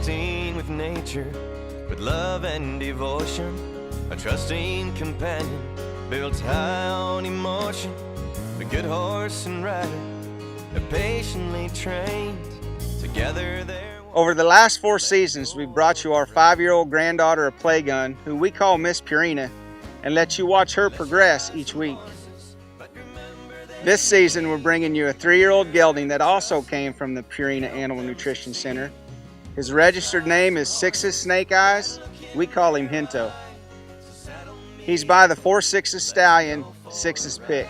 connecting with nature, with love and devotion. A trusting companion builds high on emotion. A good horse and rider, they're patiently trained. Together they're... Over the last 4 seasons, we've brought you our 5-year-old granddaughter of Playgun, who we call Miss Purina, and let you watch her progress each week. This season, we're bringing you a 3-year-old gelding that also came from the Purina Animal Nutrition Center. His registered name is Six's Snake Eyes. We call him Hinto. He's by the 4/6 stallion, Six's Pick.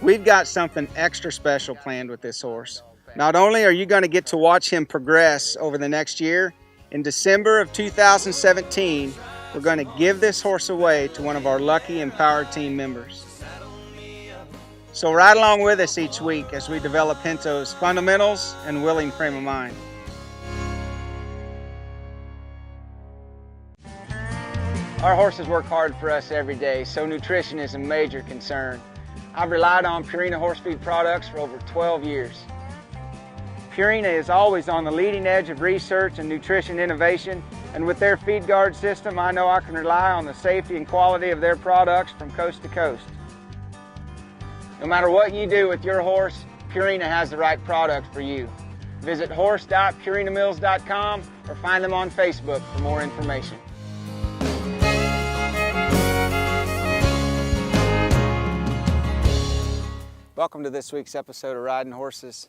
We've got something extra special planned with this horse. Not only are you going to get to watch him progress over the next year, in December of 2017, we're going to give this horse away to one of our lucky Empowered team members. So ride along with us each week as we develop Hinto's fundamentals and willing frame of mind. Our horses work hard for us every day, so nutrition is a major concern. I've relied on Purina horse feed products for over 12 years. Purina is always on the leading edge of research and nutrition innovation, and with their feed guard system, I know I can rely on the safety and quality of their products from coast to coast. No matter what you do with your horse, Purina has the right product for you. Visit horse.purinamills.com or find them on Facebook for more information. Welcome to this week's episode of Riding Horses.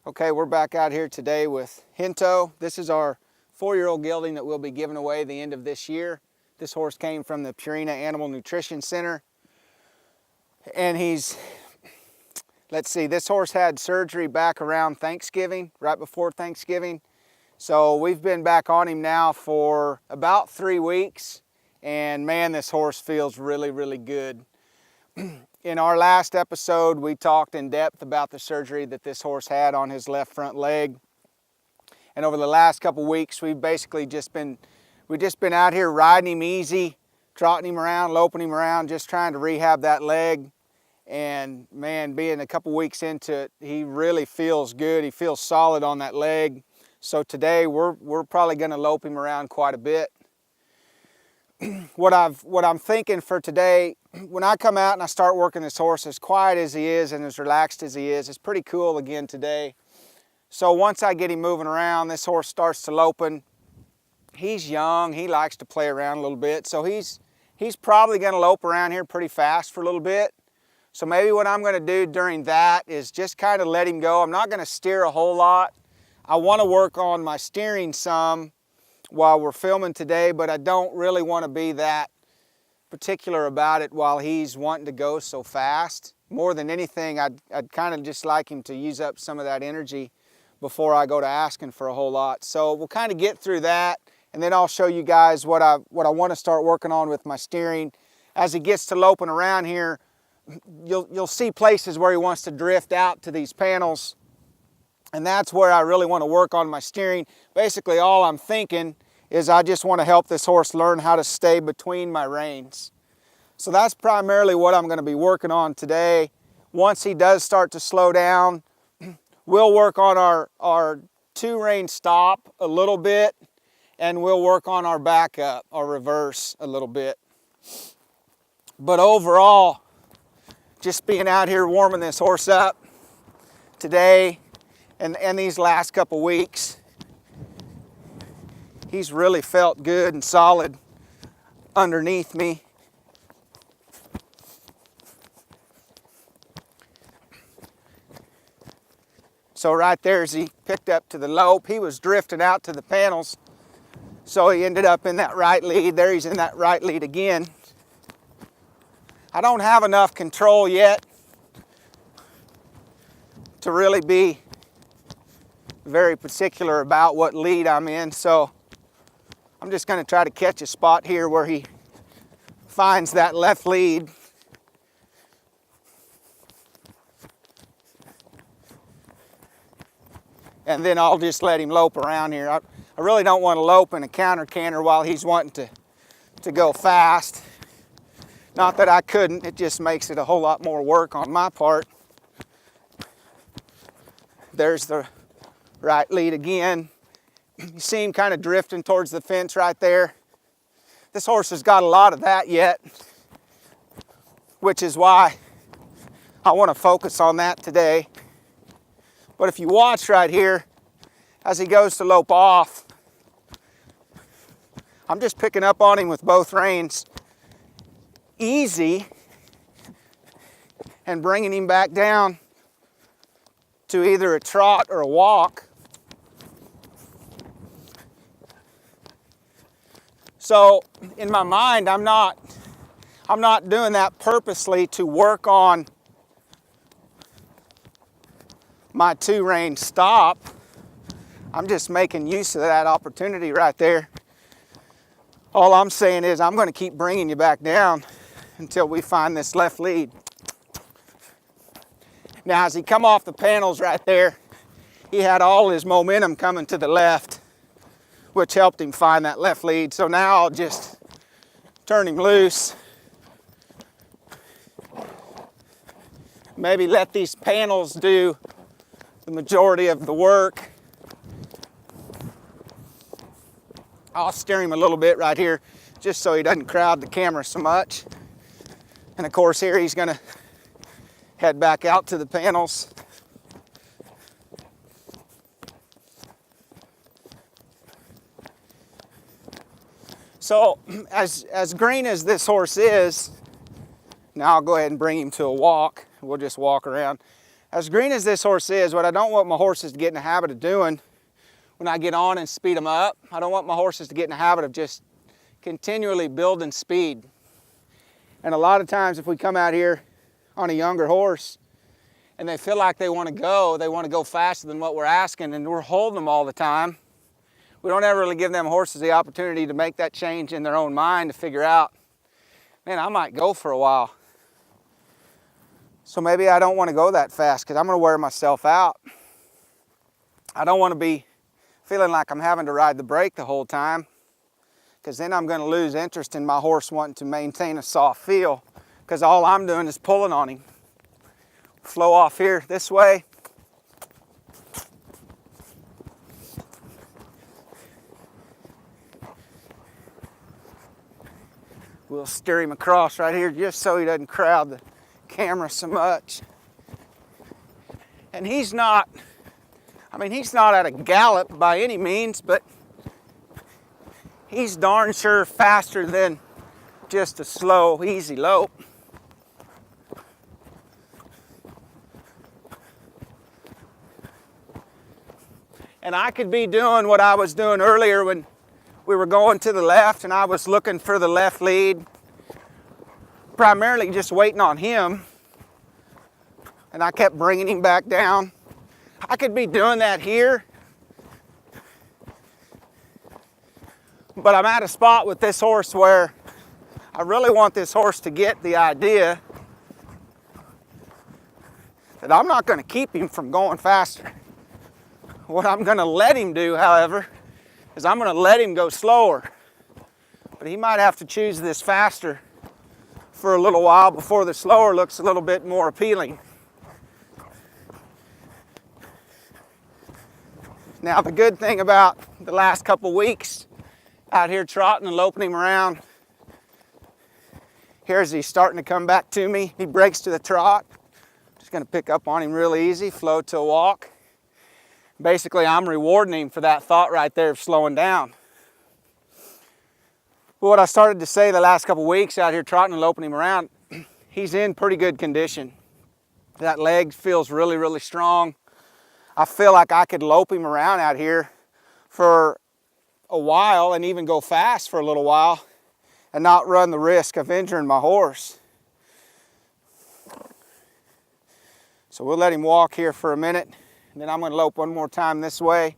Okay, we're back out here today with Hinto. This is our 4-year-old gelding that we'll be giving away at the end of this year. This horse came from the Purina Animal Nutrition Center. And this horse had surgery back around Thanksgiving, right before Thanksgiving. So we've been back on him now for about 3 weeks. And man, this horse feels really, really good. In our last episode, we talked in depth about the surgery that this horse had on his left front leg. And over the last couple weeks, we've basically just been out here riding him easy, trotting him around, loping him around, just trying to rehab that leg. And man, being a couple weeks into it, he really feels good. He feels solid on that leg. So today, we're probably gonna lope him around quite a bit. What I'm thinking for today, when I come out and I start working this horse, as quiet as he is and as relaxed as he is, it's pretty cool again today. So once I get him moving around, this horse starts to loping. He's young, he likes to play around a little bit, so he's probably gonna lope around here pretty fast for a little bit. So maybe what I'm gonna do during that is just kind of let him go. I'm not gonna steer a whole lot. I wanna work on my steering some while we're filming today, but I don't really want to be that particular about it while he's wanting to go so fast. More than anything, I'd kind of just like him to use up some of that energy before I go to asking for a whole lot. So we'll kind of get through that, and then I'll show you guys what I want to start working on with my steering. As he gets to loping around here, you'll see places where he wants to drift out to these panels. And that's where I really want to work on my steering. Basically, all I'm thinking is I just want to help this horse learn how to stay between my reins. So that's primarily what I'm going to be working on today. Once he does start to slow down, we'll work on our 2-rein stop a little bit, and we'll work on our backup, our reverse a little bit. But overall, just being out here warming this horse up today, and these last couple weeks, he's really felt good and solid underneath me. So right there, as he picked up to the lope, he was drifting out to the panels. So he ended up in that right lead. There he's in that right lead again. I don't have enough control yet to really be very particular about what lead I'm in, so I'm just going to try to catch a spot here where he finds that left lead. And then I'll just let him lope around here. I really don't want to lope in a counter canter while he's wanting to go fast. Not that I couldn't, it just makes it a whole lot more work on my part. There's the right lead again. You see him kind of drifting towards the fence right there. This horse has got a lot of that yet, which is why I want to focus on that today. But if you watch right here, as he goes to lope off, I'm just picking up on him with both reins, easy, and bringing him back down to either a trot or a walk. So in my mind, I'm not doing that purposely to work on my 2-rein stop. I'm just making use of that opportunity right there. All I'm saying is I'm going to keep bringing you back down until we find this left lead. Now, as he come off the panels right there, he had all his momentum coming to the left, which helped him find that left lead. So now I'll just turn him loose. Maybe let these panels do the majority of the work. I'll steer him a little bit right here just so he doesn't crowd the camera so much. And of course here he's gonna head back out to the panels. So as green as this horse is, now I'll go ahead and bring him to a walk. We'll just walk around. As green as this horse is, what I don't want my horses to get in the habit of doing when I get on and speed them up, I don't want my horses to get in the habit of just continually building speed. And a lot of times if we come out here on a younger horse and they feel like they want to go faster than what we're asking, and we're holding them all the time, we don't ever really give them horses the opportunity to make that change in their own mind to figure out, man, I might go for a while. So maybe I don't want to go that fast because I'm going to wear myself out. I don't want to be feeling like I'm having to ride the brake the whole time, because then I'm going to lose interest in my horse wanting to maintain a soft feel, because all I'm doing is pulling on him. Flow off here this way. We'll steer him across right here just so he doesn't crowd the camera so much. And he's not at a gallop by any means, but he's darn sure faster than just a slow, easy lope. And I could be doing what I was doing earlier when we were going to the left and I was looking for the left lead, primarily just waiting on him, and I kept bringing him back down. I could be doing that here, but I'm at a spot with this horse where I really want this horse to get the idea that I'm not going to keep him from going faster. What I'm going to let him do, however, is I'm going to let him go slower. But he might have to choose this faster for a little while before the slower looks a little bit more appealing. Now, the good thing about the last couple weeks out here trotting and loping him around, here's he's starting to come back to me. He breaks to the trot. Just going to pick up on him real easy, flow to a walk. Basically, I'm rewarding him for that thought right there of slowing down. But what I started to say the last couple weeks out here trotting and loping him around, he's in pretty good condition. That leg feels really, really strong. I feel like I could lope him around out here for a while and even go fast for a little while and not run the risk of injuring my horse. So we'll let him walk here for a minute, and then I'm going to lope one more time this way.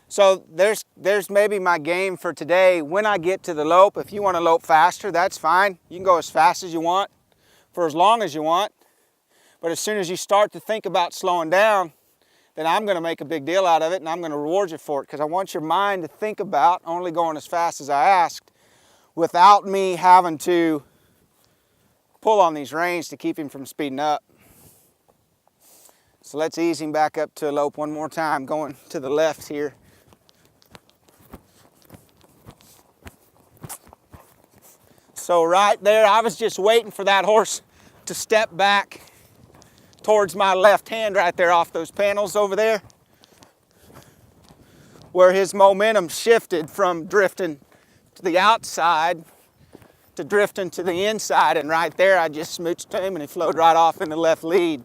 So there's maybe my game for today. When I get to the lope, if you want to lope faster, that's fine. You can go as fast as you want for as long as you want. But as soon as you start to think about slowing down, then I'm going to make a big deal out of it and I'm going to reward you for it, because I want your mind to think about only going as fast as I asked without me having to pull on these reins to keep him from speeding up. So let's ease him back up to a lope one more time, going to the left here. So right there, I was just waiting for that horse to step back towards my left hand right there off those panels over there, where his momentum shifted from drifting to the outside to drifting to the inside, and right there I just smooched to him and he flowed right off in the left lead.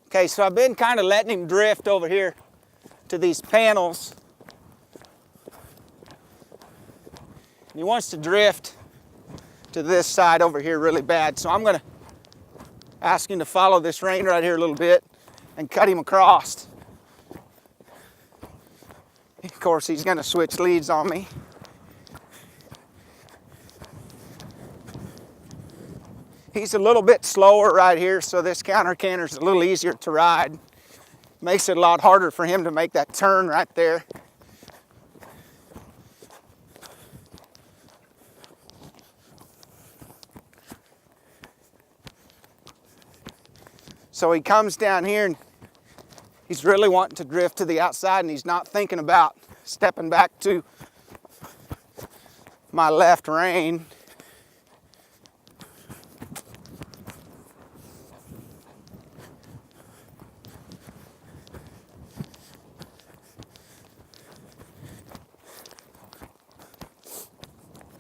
Okay, so I've been kind of letting him drift over here to these panels. And he wants to drift to this side over here really bad. So I'm going to ask him to follow this rein right here a little bit and cut him across. Of course, he's going to switch leads on me. He's a little bit slower right here, so this counter canter is a little easier to ride. Makes it a lot harder for him to make that turn right there. So he comes down here and he's really wanting to drift to the outside, and he's not thinking about stepping back to my left rein.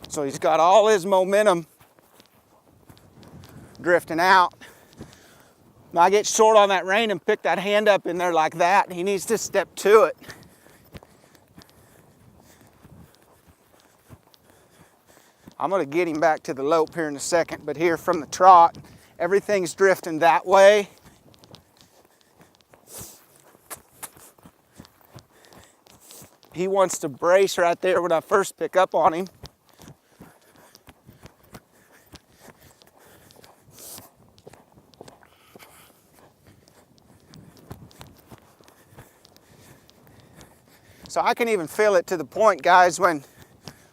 So he's got all his momentum drifting out. Now I get short on that rein and pick that hand up in there like that. He needs to step to it. I'm going to get him back to the lope here in a second, but here from the trot, everything's drifting that way. He wants to brace right there when I first pick up on him. So I can even feel it to the point, guys, when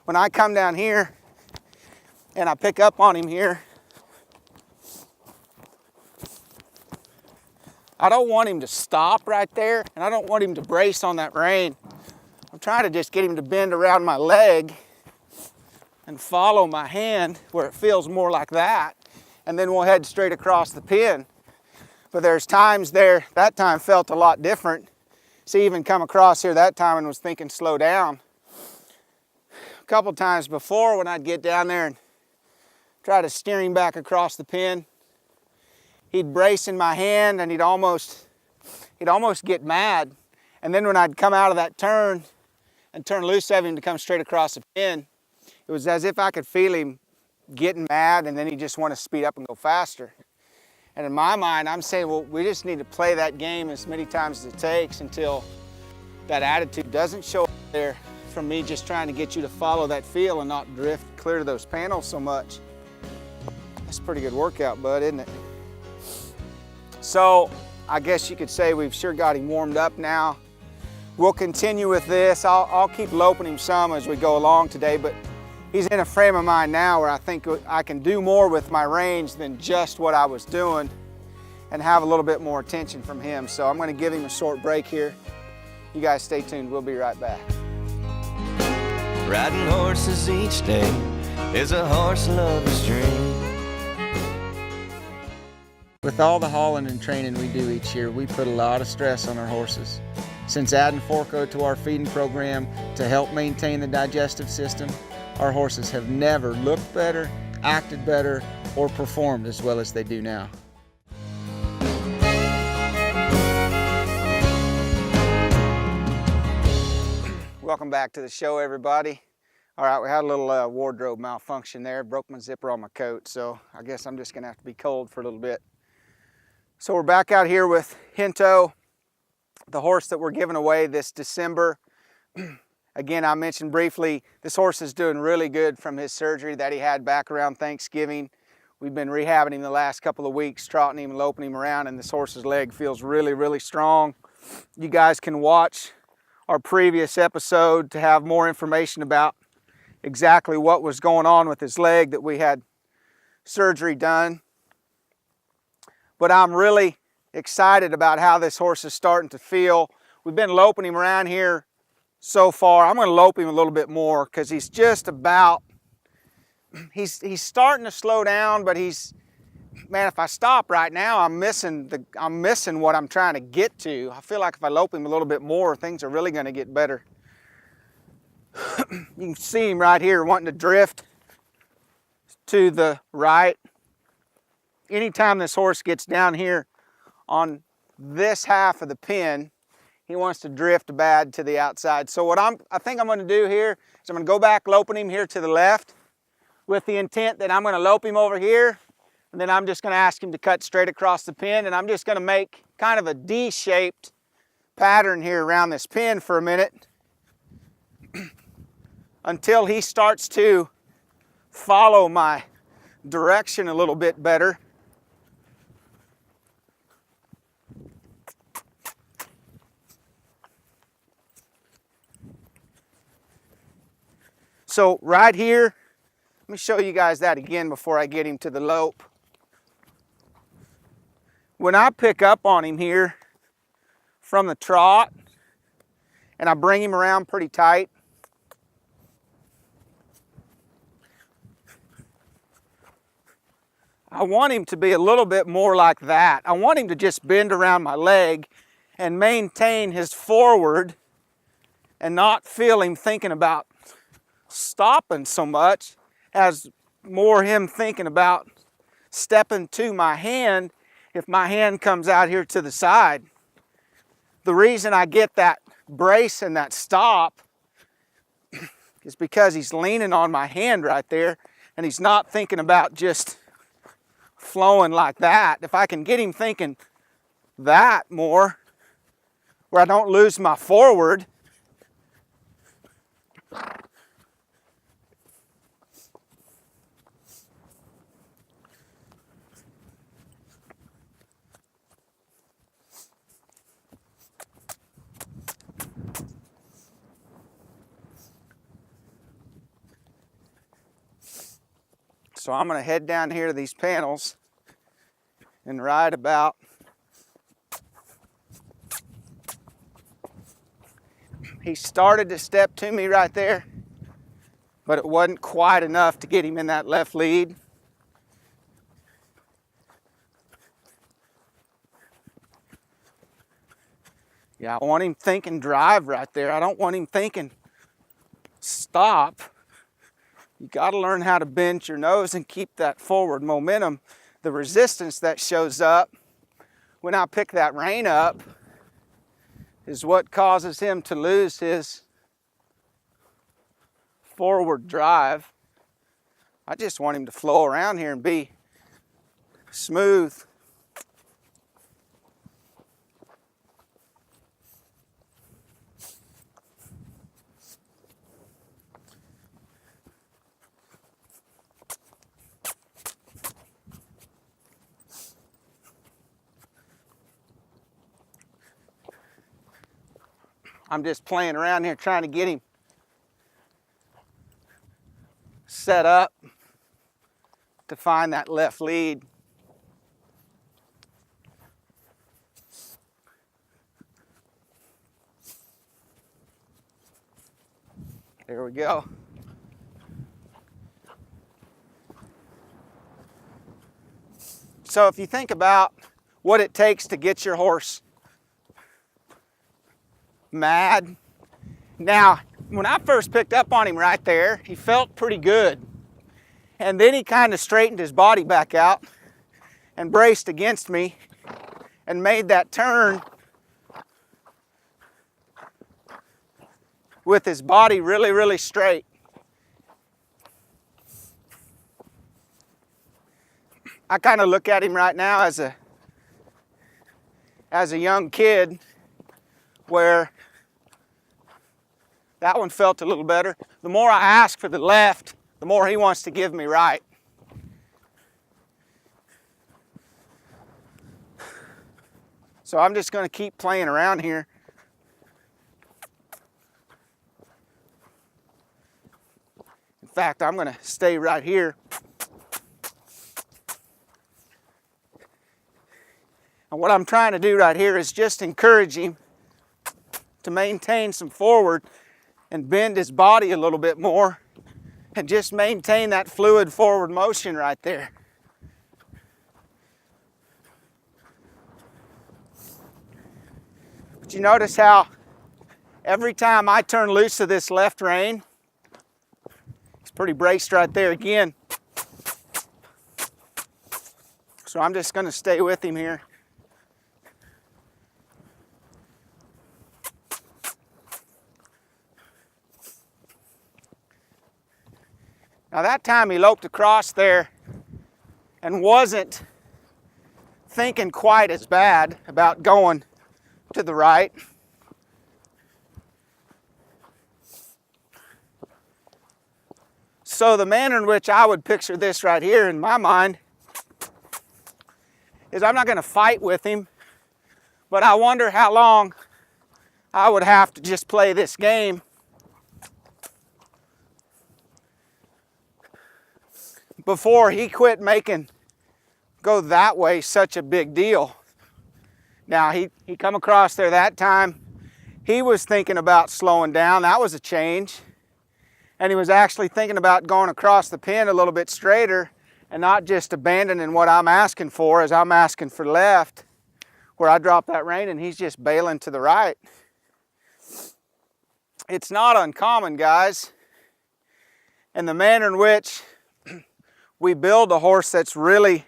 I come down here and I pick up on him here, I don't want him to stop right there, and I don't want him to brace on that rein. I'm trying to just get him to bend around my leg and follow my hand where it feels more like that, and then we'll head straight across the pin. But there's times there, that time felt a lot different. See, even come across here that time and was thinking slow down. A couple times before, when I'd get down there and try to steer him back across the pin, he'd brace in my hand and he'd almost get mad. And then when I'd come out of that turn and turn loose of him to come straight across the pin, it was as if I could feel him getting mad, and then he'd just want to speed up and go faster. And in my mind, I'm saying, well, we just need to play that game as many times as it takes until that attitude doesn't show up there from me just trying to get you to follow that feel and not drift clear to those panels so much. That's a pretty good workout, bud, isn't it? So I guess you could say we've sure got him warmed up now. We'll continue with this. I'll keep loping him some as we go along today, but he's in a frame of mind now where I think I can do more with my range than just what I was doing and have a little bit more attention from him. So I'm going to give him a short break here. You guys stay tuned. We'll be right back. Riding horses each day is a horse lover's dream. With all the hauling and training we do each year, we put a lot of stress on our horses. Since adding Forco to our feeding program to help maintain the digestive system, our horses have never looked better, acted better, or performed as well as they do now. Welcome back to the show, everybody. All right, we had a little wardrobe malfunction there. Broke my zipper on my coat, so I guess I'm just gonna have to be cold for a little bit. So we're back out here with Hinto, the horse that we're giving away this December. Again, I mentioned briefly, this horse is doing really good from his surgery that he had back around Thanksgiving. We've been rehabbing him the last couple of weeks, trotting him and loping him around, and this horse's leg feels really, really strong. You guys can watch our previous episode to have more information about exactly what was going on with his leg that we had surgery done. But I'm really excited about how this horse is starting to feel. We've been loping him around here so far. I'm going to lope him a little bit more because he's just about, he's starting to slow down, but man, if I stop right now, I'm missing what I'm trying to get to. I feel like if I lope him a little bit more, things are really going to get better. You can see him right here wanting to drift to the right. Anytime this horse gets down here on this half of the pen, he wants to drift bad to the outside. So what I think I'm going to do here is I'm going to go back loping him here to the left with the intent that I'm going to lope him over here, and then I'm just going to ask him to cut straight across the pen, and I'm just going to make kind of a D-shaped pattern here around this pen for a minute until he starts to follow my direction a little bit better. So right here, let me show you guys that again before I get him to the lope. When I pick up on him here from the trot and I bring him around pretty tight, I want him to be a little bit more like that. I want him to just bend around my leg and maintain his forward and not feel him thinking about stopping so much as more him thinking about stepping to my hand if my hand comes out here to the side. The reason I get that brace and that stop is because he's leaning on my hand right there and he's not thinking about just flowing like that. If I can get him thinking that more, where I don't lose my forward, so I'm going to head down here to these panels and ride about. He started to step to me right there, but it wasn't quite enough to get him in that left lead. Yeah, I want him thinking drive right there. I don't want him thinking stop. You got to learn how to bend your nose and keep that forward momentum. The resistance that shows up when I pick that rein up is what causes him to lose his forward drive. I just want him to flow around here and be smooth. I'm just playing around here trying to get him set up to find that left lead. There we go. So if you think about what it takes to get your horse mad. Now, when I first picked up on him right there, he felt pretty good. And then he kind of straightened his body back out and braced against me and made that turn with his body really, really straight. I kind of look at him right now as a young kid, where that one felt a little better. The more I ask for the left, the more he wants to give me right. So I'm just going to keep playing around here. fact, I'm gonna stay right here. And what I'm trying to do right here is just encourage him to maintain some forward and bend his body a little bit more and just maintain that fluid forward motion right there. But you notice how every time I turn loose of this left rein, he's pretty braced right there again. So I'm just going to stay with him here. Now that time he loped across there and wasn't thinking quite as bad about going to the right. So the manner in which I would picture this right here in my mind is I'm not going to fight with him, but I wonder how long I would have to just play this game before he quit making go that way such a big deal. Now he come across there that time. He was thinking about slowing down. That was a change. And he was actually thinking about going across the pin a little bit straighter and not just abandoning what I'm asking for, as I'm asking for left, where I drop that rein and he's just bailing to the right. It's not uncommon, guys. And the manner in which we build a horse that's really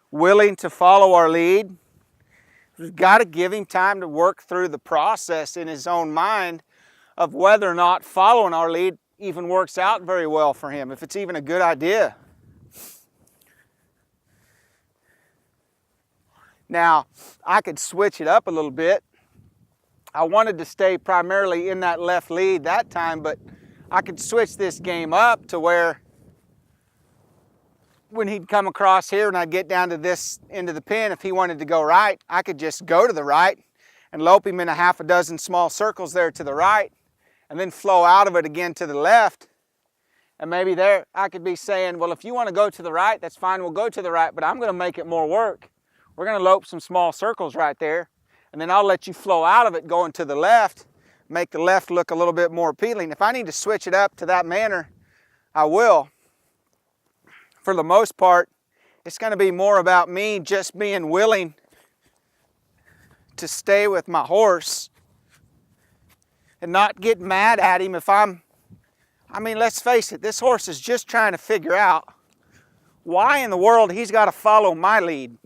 willing to follow our lead, we've got to give him time to work through the process in his own mind of whether or not following our lead even works out very well for him, if it's even a good idea. Now, I could switch it up a little bit. I wanted to stay primarily in that left lead that time, but I could switch this game up to where when he'd come across here and I'd get down to this end of the pin, if he wanted to go right, I could just go to the right and lope him in a half a dozen small circles there to the right and then flow out of it again to the left. And maybe there I could be saying, well, if you want to go to the right, that's fine, we'll go to the right, but I'm going to make it more work. We're going to lope some small circles right there, and then I'll let you flow out of it going to the left, make the left look a little bit more appealing. If I need to switch it up to that manner, I will. For the most part, it's going to be more about me just being willing to stay with my horse and not get mad at him if I mean, let's face it, this horse is just trying to figure out why in the world he's got to follow my lead.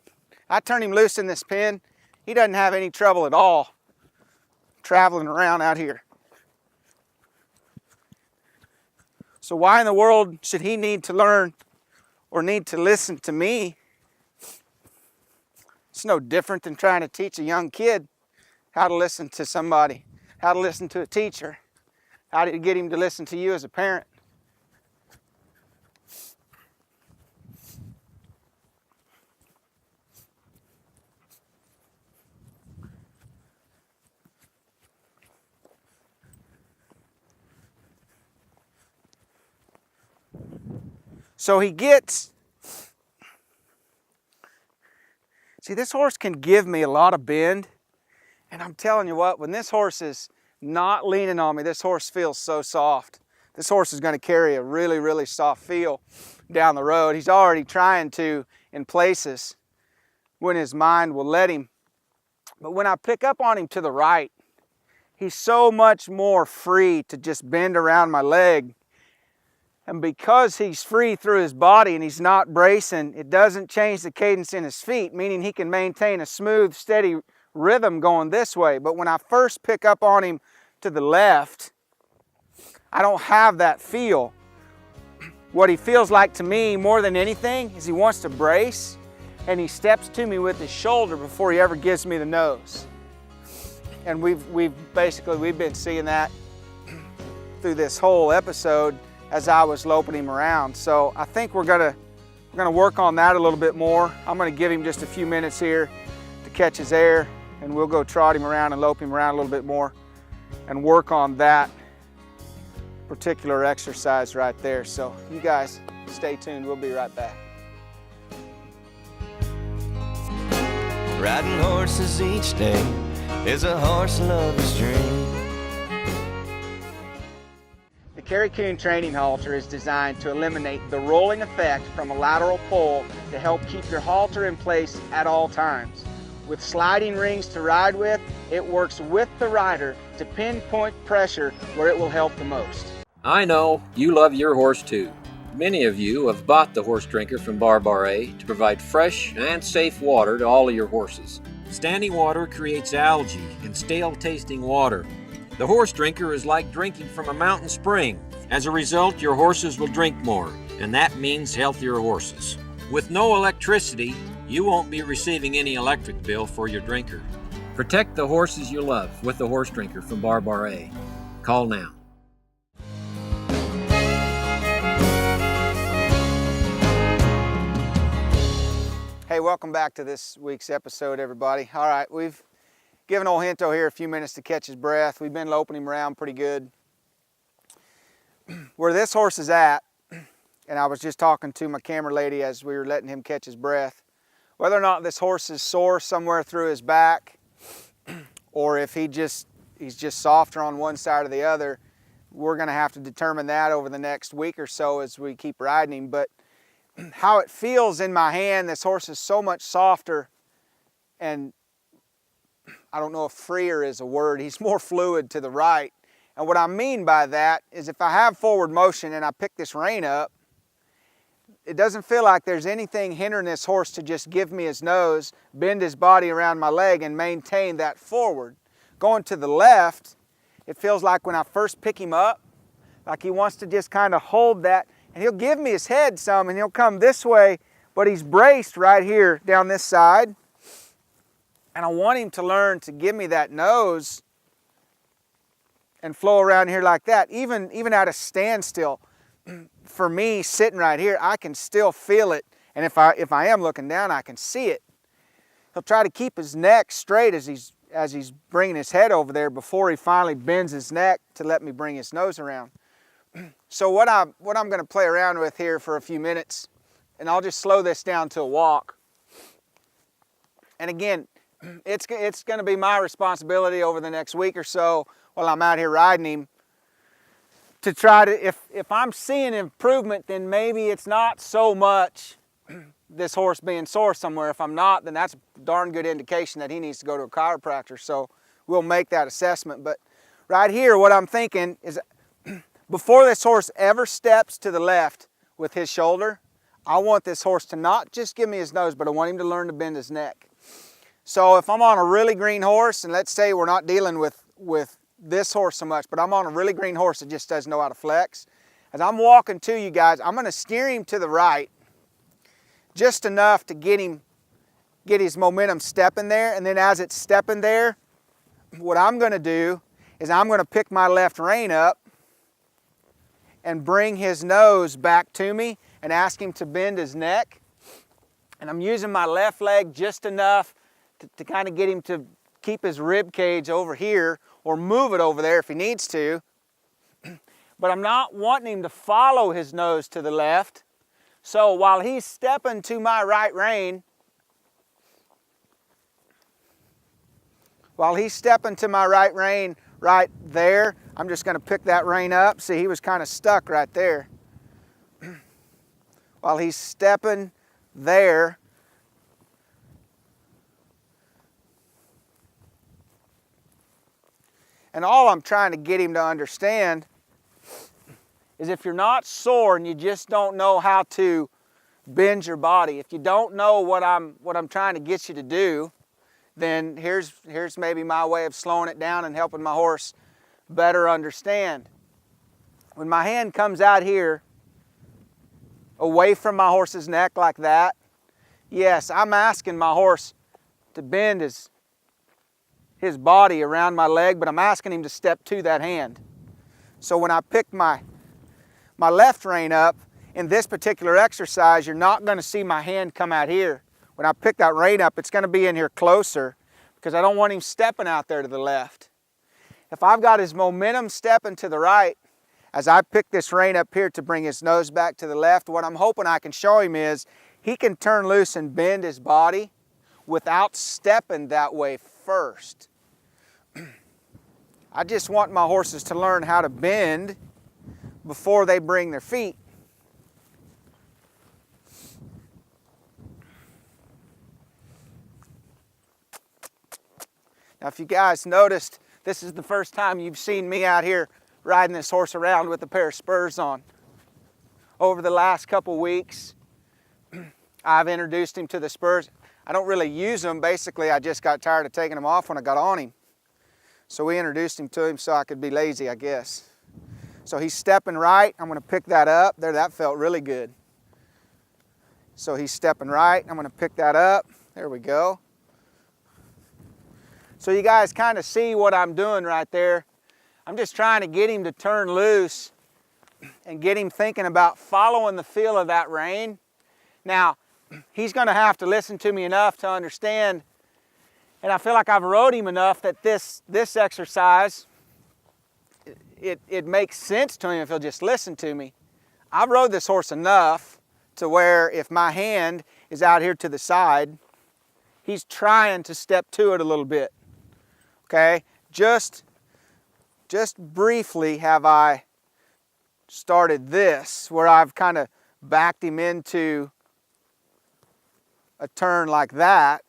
I turn him loose in this pen, he doesn't have any trouble at all traveling around out here. So why in the world should he need to learn or need to listen to me? It's no different than trying to teach a young kid how to listen to somebody, how to listen to a teacher, how to get him to listen to you as a parent. So he gets, see, this horse can give me a lot of bend, and I'm telling you what, when this horse is not leaning on me, this horse feels so soft. This horse is going to carry a really, really soft feel down the road. He's already trying to in places when his mind will let him. But when I pick up on him to the right, he's so much more free to just bend around my leg. And because he's free through his body and he's not bracing, it doesn't change the cadence in his feet, meaning he can maintain a smooth, steady rhythm going this way. But when I first pick up on him to the left, I don't have that feel. What he feels like to me more than anything is he wants to brace, and he steps to me with his shoulder before he ever gives me the nose. And we've been seeing that through this whole episode as I was loping him around. So I think we're gonna work on that a little bit more. I'm gonna give him just a few minutes here to catch his air, and we'll go trot him around and lope him around a little bit more and work on that particular exercise right there. So you guys stay tuned, we'll be right back. Riding horses each day is a horse lover's dream. The Kerry Coon training halter is designed to eliminate the rolling effect from a lateral pull to help keep your halter in place at all times. With sliding rings to ride with, it works with the rider to pinpoint pressure where it will help the most. I know you love your horse too. Many of you have bought the horse drinker from Bar A to provide fresh and safe water to all of your horses. Standing water creates algae and stale-tasting water. The horse drinker is like drinking from a mountain spring. As a result, your horses will drink more, and that means healthier horses. With no electricity, you won't be receiving any electric bill for your drinker. Protect the horses you love with the horse drinker from Bar A. Call now. Hey, welcome back to this week's episode, everybody. All right, we've given old Hinto here a few minutes to catch his breath. We've been loping him around pretty good. Where this horse is at, and I was just talking to my camera lady as we were letting him catch his breath, whether or not this horse is sore somewhere through his back, or if he's just softer on one side or the other, we're gonna have to determine that over the next week or so as we keep riding him. But how it feels in my hand, this horse is so much softer, and I don't know if freer is a word, he's more fluid to the right. And what I mean by that is if I have forward motion and I pick this rein up, it doesn't feel like there's anything hindering this horse to just give me his nose, bend his body around my leg and maintain that forward. Going to the left, it feels like when I first pick him up, like he wants to just kind of hold that, and he'll give me his head some and he'll come this way, but he's braced right here down this side. And I want him to learn to give me that nose and flow around here like that. Even at a standstill, for me sitting right here, I can still feel it. And if I am looking down, I can see it. He'll try to keep his neck straight as he's bringing his head over there before he finally bends his neck to let me bring his nose around. So what I'm going to play around with here for a few minutes, and I'll just slow this down to a walk. And again, it's going to be my responsibility over the next week or so while I'm out here riding him to try to, if I'm seeing improvement, then maybe it's not so much this horse being sore somewhere. If I'm not, then that's a darn good indication that he needs to go to a chiropractor. So we'll make that assessment. But right here, what I'm thinking is before this horse ever steps to the left with his shoulder, I want this horse to not just give me his nose, but I want him to learn to bend his neck. So if I'm on a really green horse, and let's say we're not dealing with this horse so much, but I'm on a really green horse that just doesn't know how to flex, as I'm walking to you guys, I'm going to steer him to the right just enough to get his momentum stepping there. And then as it's stepping there, what I'm going to do is I'm going to pick my left rein up and bring his nose back to me and ask him to bend his neck. And I'm using my left leg just enough to kind of get him to keep his rib cage over here or move it over there if he needs to. But I'm not wanting him to follow his nose to the left. So while he's stepping to my right rein, right there, I'm just going to pick that rein up. See, he was kind of stuck right there. While he's stepping there, and all I'm trying to get him to understand is if you're not sore and you just don't know how to bend your body, if you don't know what I'm trying to get you to do, then here's maybe my way of slowing it down and helping my horse better understand. When my hand comes out here away from my horse's neck like that, yes, I'm asking my horse to bend his body around my leg, but I'm asking him to step to that hand. So when I pick my left rein up in this particular exercise, you're not going to see my hand come out here. When I pick that rein up, it's going to be in here closer because I don't want him stepping out there to the left. If I've got his momentum stepping to the right, As I pick this rein up here to bring his nose back to the left, what I'm hoping I can show him is he can turn loose and bend his body without stepping that way first. I just want my horses to learn how to bend before they bring their feet. Now, if you guys noticed, this is the first time you've seen me out here riding this horse around with a pair of spurs on. Over the last couple weeks, I've introduced him to the spurs. I don't really use them. Basically, I just got tired of taking them off when I got on him. So we introduced him to him so I could be lazy, I guess. So he's stepping right. I'm going to pick that up. There, that felt really good. So he's stepping right. I'm going to pick that up. There we go. So you guys kind of see what I'm doing right there. I'm just trying to get him to turn loose and get him thinking about following the feel of that rein. Now, he's going to have to listen to me enough to understand, and I feel like I've rode him enough that this exercise, it makes sense to him if he'll just listen to me. I've rode this horse enough to where if my hand is out here to the side, he's trying to step to it a little bit. Okay, just briefly have I started this, where I've kind of backed him into a turn like that,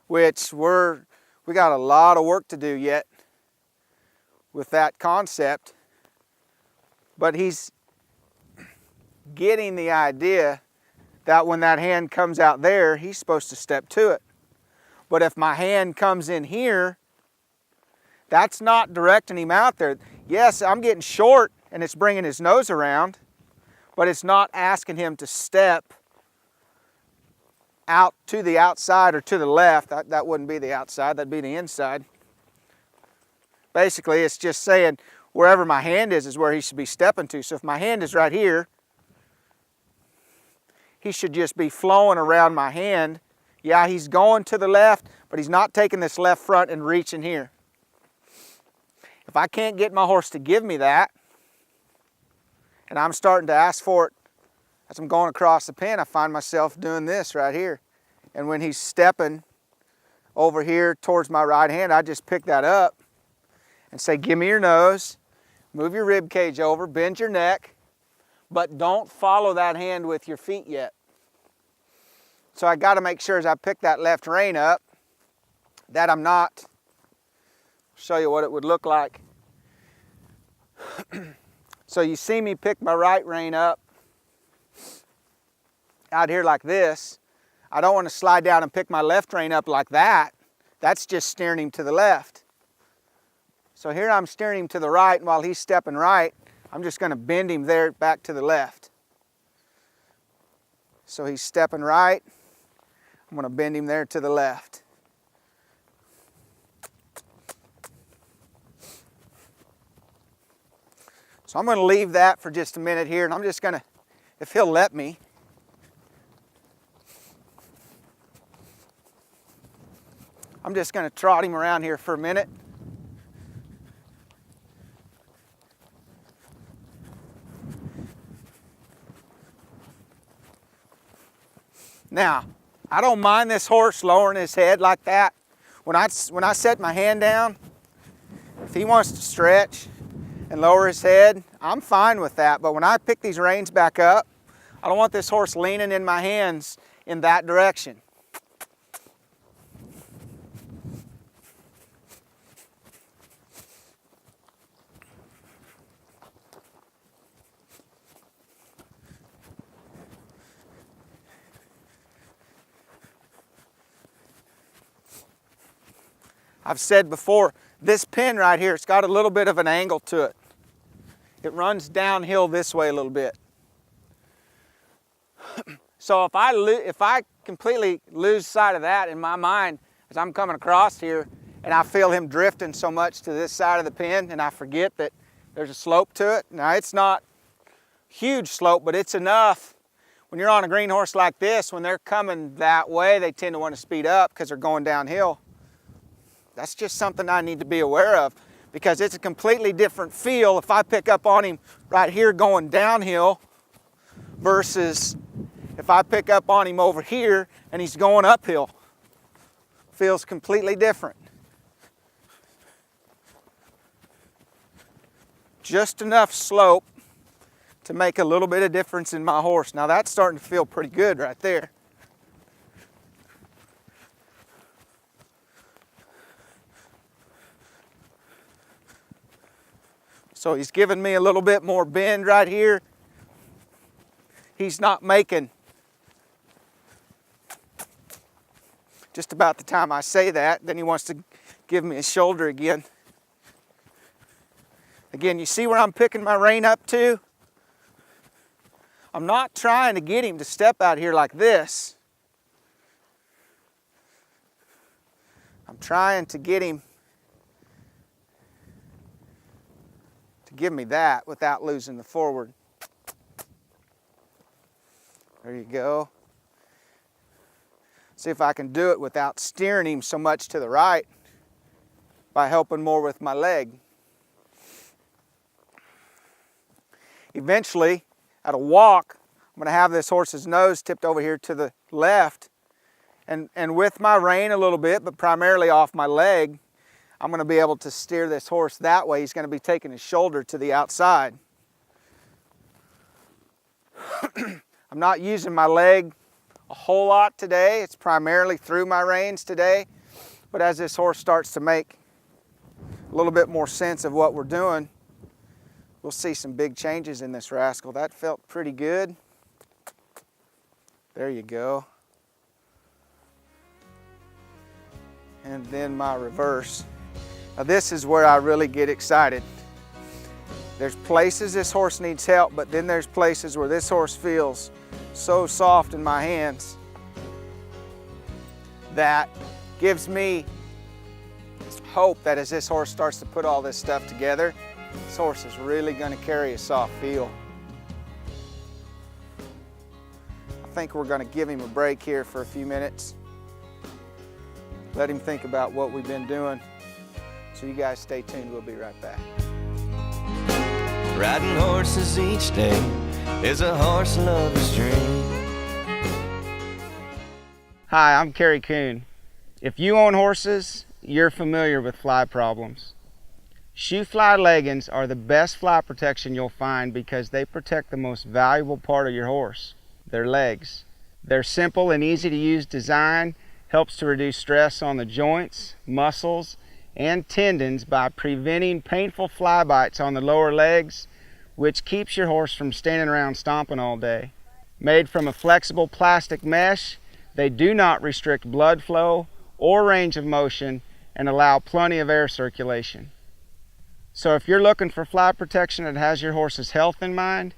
which we got a lot of work to do yet with that concept. But he's getting the idea that when that hand comes out there, he's supposed to step to it. But if my hand comes in here, that's not directing him out there. Yes, I'm getting short and it's bringing his nose around, but it's not asking him to step out to the outside or to the left. That wouldn't be the outside, that'd be the inside. Basically, it's just saying wherever my hand is where he should be stepping to. So if my hand is right here, he should just be flowing around my hand. Yeah, he's going to the left, but he's not taking this left front and reaching here. If I can't get my horse to give me that, and I'm starting to ask for it as I'm going across the pen, I find myself doing this right here. And when he's stepping over here towards my right hand, I just pick that up and say, give me your nose, move your rib cage over, bend your neck, but don't follow that hand with your feet yet. So I got to make sure as I pick that left rein up that I'm not, show you what it would look like. So you see me pick my right rein up out here like this. I don't want to slide down and pick my left rein up like that. That's just steering him to the left. So here I'm steering him to the right, and while he's stepping right, I'm just going to bend him there back to the left. So he's stepping right. I'm going to bend him there to the left. So I'm going to leave that for just a minute here, and I'm just going to, if he'll let me, I'm just going to trot him around here for a minute. Now, I don't mind this horse lowering his head like that. When I set my hand down, if he wants to stretch and lower his head, I'm fine with that. But when I pick these reins back up, I don't want this horse leaning in my hands in that direction. I've said before, this pin right here, it's got a little bit of an angle to it. It runs downhill this way a little bit. So if I completely lose sight of that in my mind as I'm coming across here and I feel him drifting so much to this side of the pin and I forget that there's a slope to it. Now it's not huge slope, but it's enough. When you're on a green horse like this, when they're coming that way, they tend to want to speed up because they're going downhill. That's just something I need to be aware of, because it's a completely different feel if I pick up on him right here going downhill versus if I pick up on him over here and he's going uphill. Feels completely different. Just enough slope to make a little bit of difference in my horse. Now that's starting to feel pretty good right there. So he's giving me a little bit more bend right here. He's not making, just about the time I say that, then he wants to give me his shoulder again. Again, you see where I'm picking my rein up to? I'm not trying to get him to step out here like this. I'm trying to get him to give me that without losing the forward. There you go. See if I can do it without steering him so much to the right by helping more with my leg. Eventually, at a walk, I'm going to have this horse's nose tipped over here to the left, and with my rein a little bit, but primarily off my leg, I'm going to be able to steer this horse that way. He's going to be taking his shoulder to the outside. I'm not using my leg a whole lot today. It's primarily through my reins today, but as this horse starts to make a little bit more sense of what we're doing, we'll see some big changes in this rascal. That felt pretty good. There you go. And then my reverse. Now this is where I really get excited. There's places this horse needs help, but then there's places where this horse feels so soft in my hands that gives me hope that as this horse starts to put all this stuff together, this horse is really going to carry a soft feel. I think we're going to give him a break here for a few minutes. Let him think about what we've been doing. So you guys stay tuned, we'll be right back. Riding horses each day is a horse lover's dream. Hi, I'm Kerry Coon. If you own horses, you're familiar with fly problems. Shoe fly leggings are the best fly protection you'll find because they protect the most valuable part of your horse, their legs. Their simple and easy to use design helps to reduce stress on the joints, muscles, and tendons by preventing painful fly bites on the lower legs, which keeps your horse from standing around stomping all day. Made from a flexible plastic mesh, they do not restrict blood flow or range of motion and allow plenty of air circulation. So if you're looking for fly protection that has your horse's health in mind,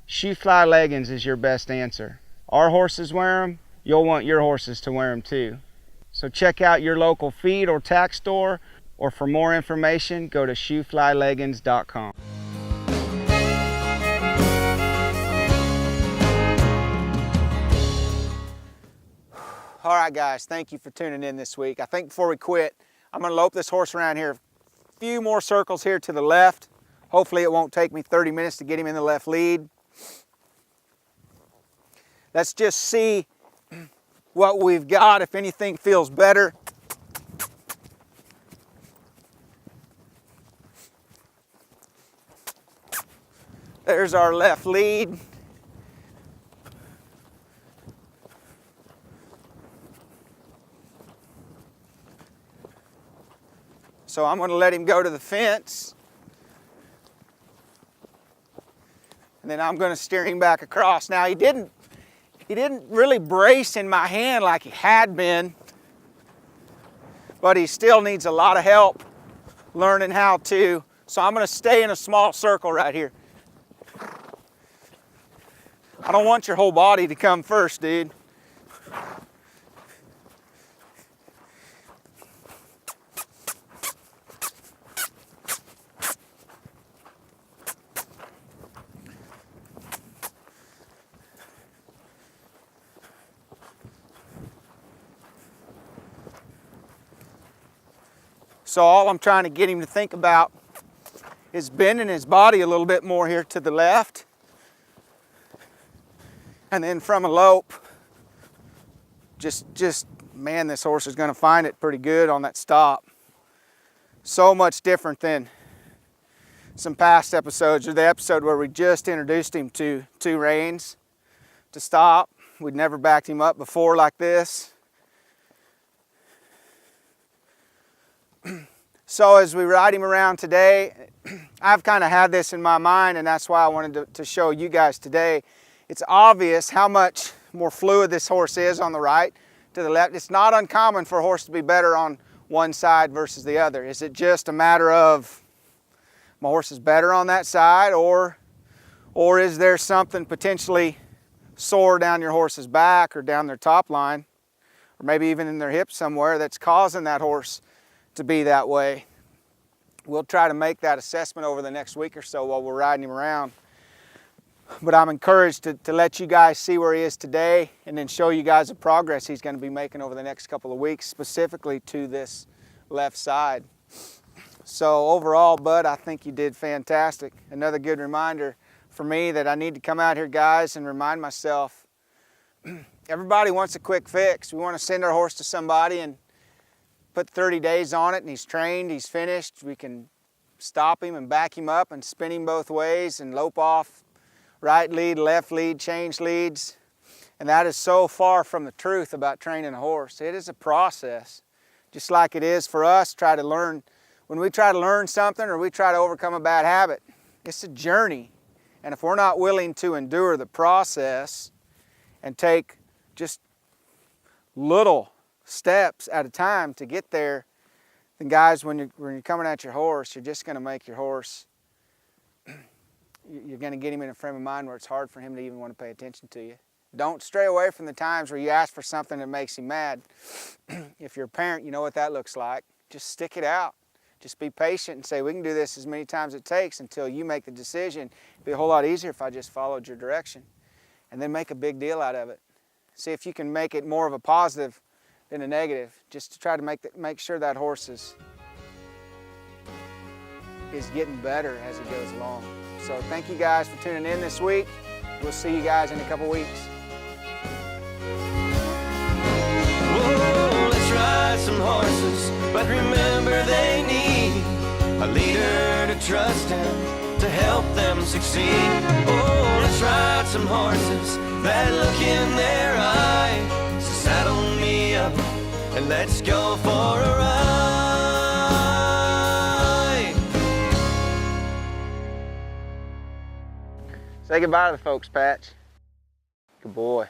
shoe fly leggings is your best answer. Our horses wear them, you'll want your horses to wear them too. So check out your local feed or tack store, or for more information, go to shoeflyleggings.com. All right, guys, thank you for tuning in this week. I think before we quit, I'm going to lope this horse around here a few more circles here to the left. Hopefully it won't take me 30 minutes to get him in the left lead. Let's just see what we've got, if anything feels better. There's our left lead. So I'm going to let him go to the fence. And then I'm going to steer him back across. Now he didn't really brace in my hand like he had been, but he still needs a lot of help learning how to. So I'm going to stay in a small circle right here. I don't want your whole body to come first, dude. So all I'm trying to get him to think about is bending his body a little bit more here to the left. And then from a lope, man, this horse is gonna find it pretty good on that stop. So much different than some past episodes, or the episode where we just introduced him to 2 reins to stop. We'd never backed him up before like this. So as we ride him around today, I've kind of had this in my mind, and that's why I wanted to show you guys today. It's obvious how much more fluid this horse is on the right to the left. It's not uncommon for a horse to be better on one side versus the other. Is it just a matter of my horse is better on that side, or is there something potentially sore down your horse's back or down their top line, or maybe even in their hips somewhere, that's causing that horse to be that way? We'll try to make that assessment over the next week or so while we're riding him around. But I'm encouraged to let you guys see where he is today, and then show you guys the progress he's going to be making over the next couple of weeks, specifically to this left side. So overall, Bud, I think you did fantastic. Another good reminder for me that I need to come out here, guys, and remind myself, everybody wants a quick fix. We want to send our horse to somebody and put 30 days on it, and he's trained, he's finished. We can stop him and back him up and spin him both ways and lope off right lead, left lead, change leads. And that is so far from the truth about training a horse. It is a process, just like it is for us try to learn. When we try to learn something or we try to overcome a bad habit, it's a journey. And if we're not willing to endure the process and take just little steps at a time to get there, then guys, when you're coming at your horse, you're just going to make your horse, you're going to get him in a frame of mind where it's hard for him to even want to pay attention to you. Don't stray away from the times where you ask for something that makes him mad. If you're a parent, you know what that looks like. Just stick it out. Just be patient and say, we can do this as many times as it takes until you make the decision. It'd be a whole lot easier if I just followed your direction. And then make a big deal out of it. See if you can make it more of a positive than a negative, just to try to make sure that horse is getting better as he goes along. So thank you guys for tuning in this week. We'll see you guys in a couple weeks. Whoa, let's ride some horses, but remember they need a leader to trust in to help them succeed. Oh, let's ride some horses, that look in their eye. So saddle me up and let's go for a ride. Say goodbye to the folks, Patch. Good boy.